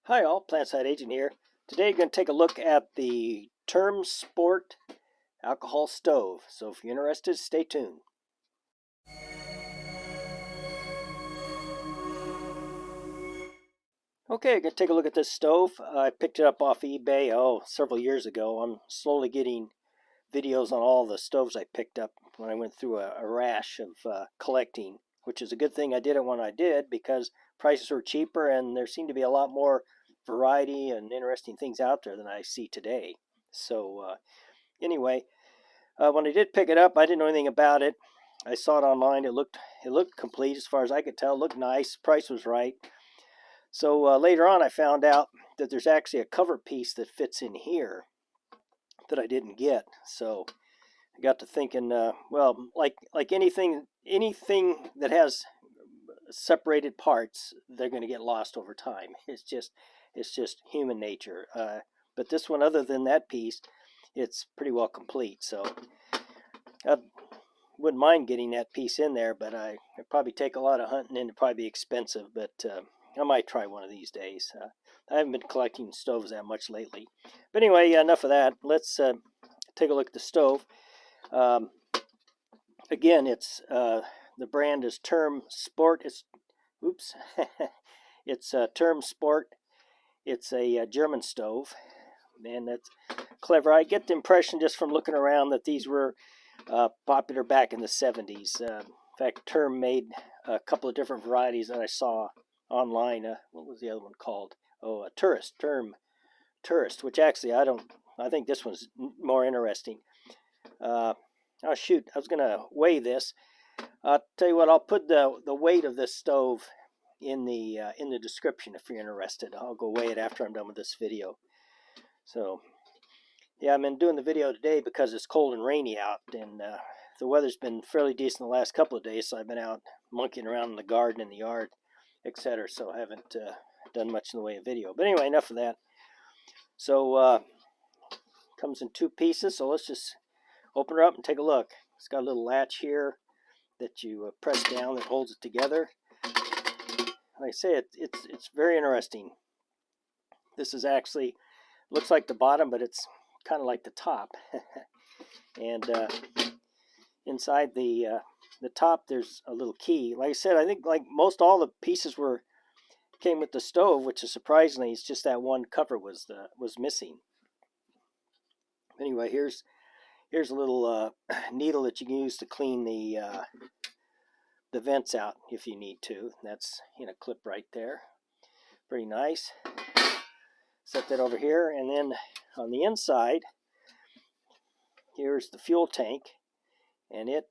Hi all, Plantside Agent here. Today we're going to take a look at the Turm-Sport alcohol stove. So if you're interested, stay tuned. Okay, we're going to take a look at this stove. I picked it up off eBay several years ago. I'm slowly getting videos on all the stoves I picked up when I went through a rash of collecting, which is a good thing I did it when I did because prices were cheaper and there seemed to be a lot more variety and interesting things out there than I see today. So anyway, when I did pick it up, I didn't know anything about it. I saw it online. It looked complete as far as I could tell. It looked nice. Price was right. So later on, I found out that there's actually a cover piece that fits in here that I didn't get. So I got to thinking, well, like anything that has separated parts, they're going to get lost over time. It's just human nature. But this one, other than that piece, it's pretty well complete. So I wouldn't mind getting that piece in there, but it'd probably take a lot of hunting and it'd probably be expensive. But I might try one of these days. I haven't been collecting stoves that much lately. But anyway, enough of that. Let's take a look at the stove. Again, it's the brand is Turm-Sport. It's Turm-Sport. It's a German stove, and that's clever. I get the impression just from looking around that these were popular back in the 70s. In fact, Term made a couple of different varieties that I saw online. What was the other one called? Oh, a Term Tourist, which actually I think this one's more interesting. Oh shoot, I was gonna weigh this. I'll tell you what, I'll put the weight of this stove in the description if you're interested. I'll go weigh it after I'm done with this video. So yeah, I've been doing the video today because it's cold and rainy out, and the weather's been fairly decent the last couple of days, so I've been out monkeying around in the garden, in the yard, etc. So I haven't done much in the way of video. But anyway, enough of that. So comes in two pieces, so let's just open her up and take a look. It's got a little latch here that you press down that holds it together. Like I say, it's very interesting. This is actually looks like the bottom, but it's kind of like the top. And inside the top, there's a little key. Like I said, I think like most all the pieces came with the stove, which is surprisingly, it's just that one cover was missing. Anyway, here's a little needle that you can use to clean the vents out if you need to. That's in a clip right there. Pretty nice. Set that over here, and then on the inside, here's the fuel tank, and it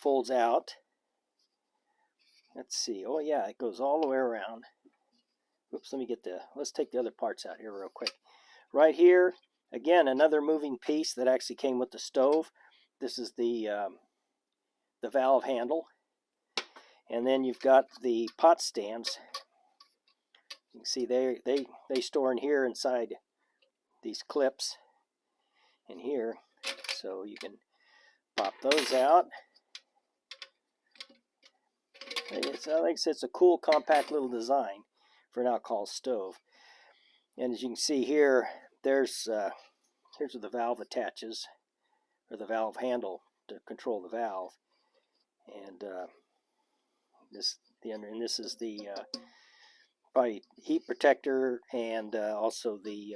folds out. Let's see. Oh yeah, it goes all the way around. Oops, let's take the other parts out here real quick. Right here, again, another moving piece that actually came with the stove. This is the valve handle, and then you've got the pot stands. You can see they store in here inside these clips in here, so you can pop those out. Like I said, it's a cool, compact little design for an alcohol stove. And as you can see here, here's where the valve attaches, or the valve handle to control the valve. And this is the probably heat protector, and also the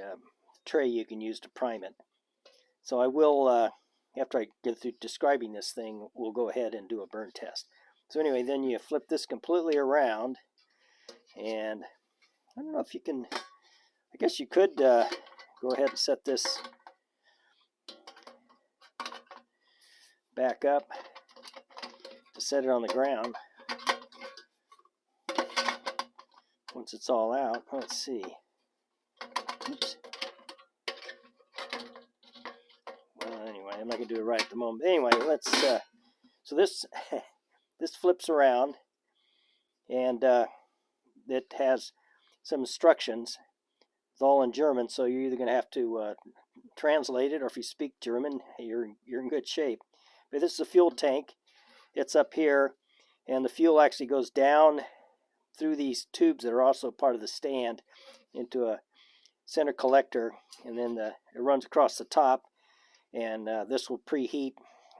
tray you can use to prime it. So I will, after I get through describing this thing, we'll go ahead and do a burn test. So anyway, then you flip this completely around, and I don't know if you can, I guess you could go ahead and set this back up to set it on the ground. Once it's all out, let's see. Oops. Well, anyway, I'm not going to do it right at the moment. Anyway, let's, so this this flips around, and it has some instructions. It's all in German, so you're either going to have to translate it, or if you speak German, you're in good shape. But this is a fuel tank. It's up here, and the fuel actually goes down through these tubes that are also part of the stand into a center collector, and then it runs across the top, and this will preheat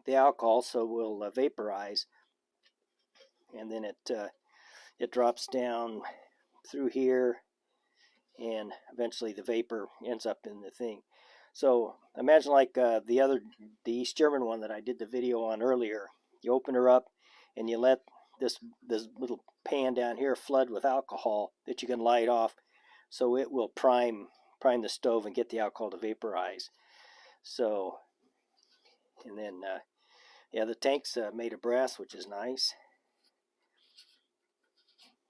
the alcohol, so it will vaporize, and then it drops down through here, and eventually the vapor ends up in the thing. So imagine like the East German one that I did the video on earlier. You open her up and you let this little pan down here flood with alcohol that you can light off, so it will prime the stove and get the alcohol to vaporize. So, and then yeah, the tank's made of brass, which is nice.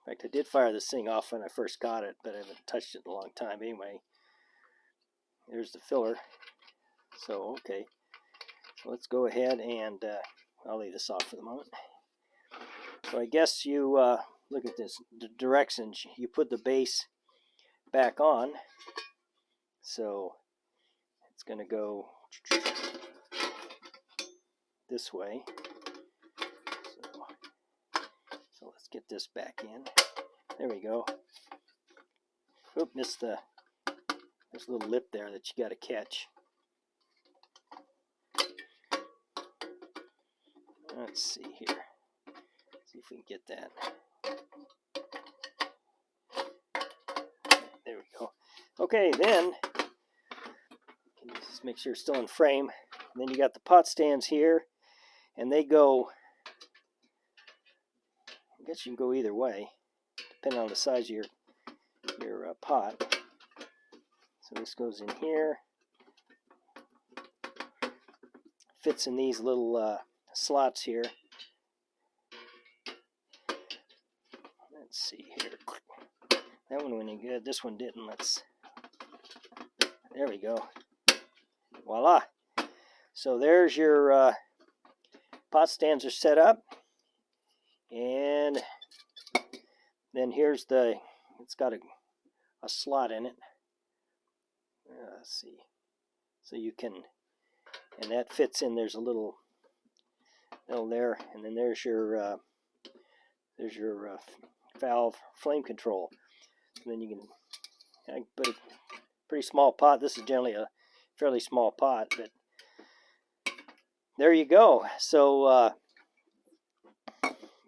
In fact, I did fire this thing off when I first got it, but I haven't touched it in a long time. Anyway, there's the filler. So, okay, so let's go ahead and I'll leave this off for the moment. So I guess you look at this, the directions. You put the base back on, so it's going to go this way. So let's get this back in. There we go. Oop, missed this little lip there that you got to catch. Let's see here. See if we can get that. There we go. Okay, then just make sure it's still in frame. And then you got the pot stands here, and they go, I guess you can go either way, depending on the size of your pot. So this goes in here, fits in these little slots here. Let's see here. That one went in good. This one didn't. There we go. Voila. So there's your pot stands are set up, and then here's it's got a slot in it. Let's see. So you can, and that fits in. There's a little there, and then there's your valve flame control. And then you can put a pretty small pot. This is generally a fairly small pot, but there you go. So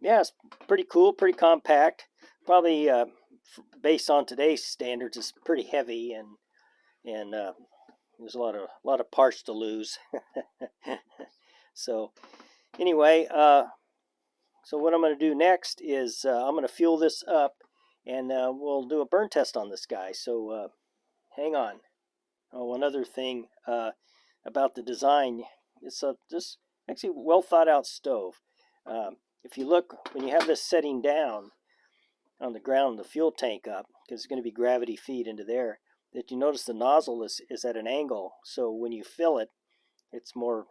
yeah, it's pretty cool, pretty compact. Probably based on today's standards, it's pretty heavy, and there's a lot of parts to lose. So anyway, so what I'm going to do next is I'm going to fuel this up, and we'll do a burn test on this guy. So hang on. Oh, one other thing about the design, it's this actually well thought out stove. If you look, when you have this setting down on the ground, the fuel tank up, because it's going to be gravity feed into there, that you notice the nozzle is at an angle. So when you fill it, it's more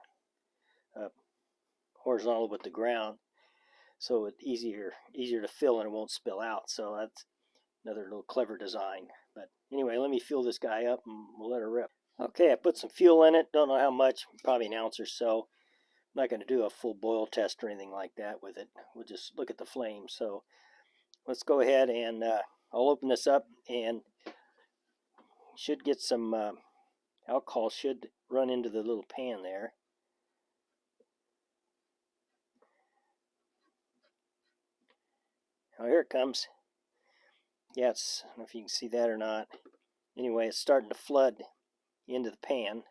horizontal with the ground. So it's easier to fill, and it won't spill out. So that's another little clever design. But anyway, let me fuel this guy up, and we'll let her rip. Okay, I put some fuel in it. Don't know how much, probably an ounce or so. I'm not going to do a full boil test or anything like that with it. We'll just look at the flame. So let's go ahead, and I'll open this up, and should get some alcohol should run into the little pan there. Oh, here it comes. Yeah, I don't know if you can see that or not. Anyway, it's starting to flood into the pan.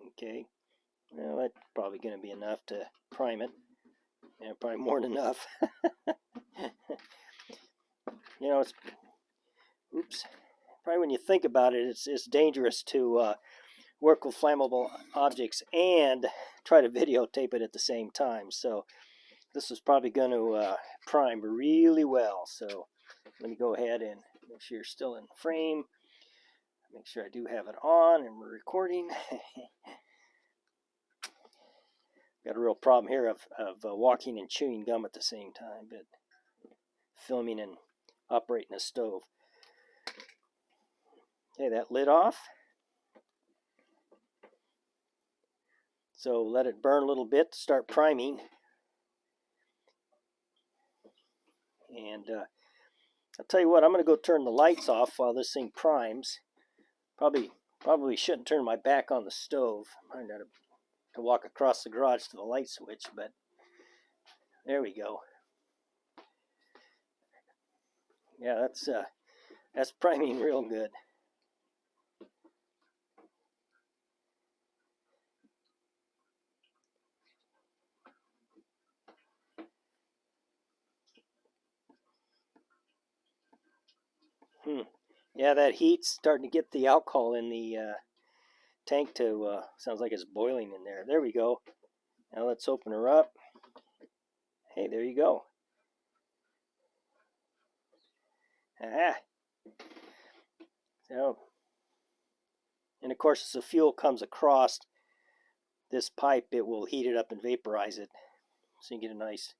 Okay, well, that's probably going to be enough to prime it. Yeah, probably more than enough. You know, probably when you think about it, it's dangerous to work with flammable objects and try to videotape it at the same time. So this is probably going to prime really well. So let me go ahead and make sure you're still in frame. Make sure I do have it on and we're recording. Got a real problem here of walking and chewing gum at the same time, but filming and operating a stove. Okay, that lid off. So let it burn a little bit to start priming. And I'll tell you what, I'm going to go turn the lights off while this thing primes. Probably shouldn't turn my back on the stove. I'm going to walk across the garage to the light switch, but there we go. Yeah, that's priming real good. Yeah, that heat's starting to get the alcohol in the tank to, sounds like it's boiling in there. There we go. Now let's open her up. Hey, there you go. Ah. So, and of course, as the fuel comes across this pipe, it will heat it up and vaporize it, so you get a nice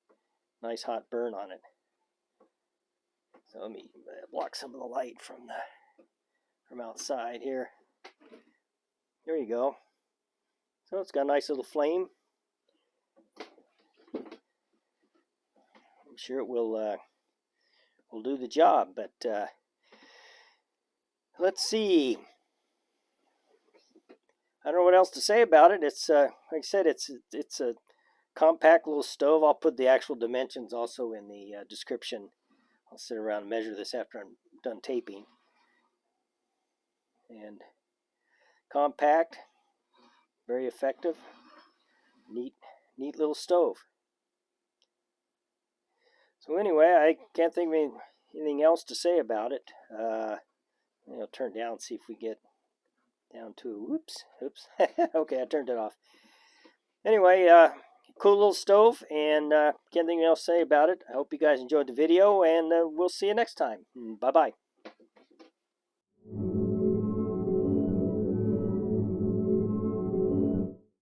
hot burn on it. So let me block some of the light from outside here. There you go. So it's got a nice little flame. I'm sure it will do the job, but let's see. I don't know what else to say about it. It's like I said, it's a compact little stove. I'll put the actual dimensions also in the description. I'll sit around and measure this after I'm done taping. And compact, very effective, neat little stove. So anyway, I can't think of anything else to say about it. I'll turn down and see if we get down to, oops. Okay, I turned it off. Anyway, cool little stove, and can't think of anything else to say about it. I hope you guys enjoyed the video, and we'll see you next time. Bye-bye.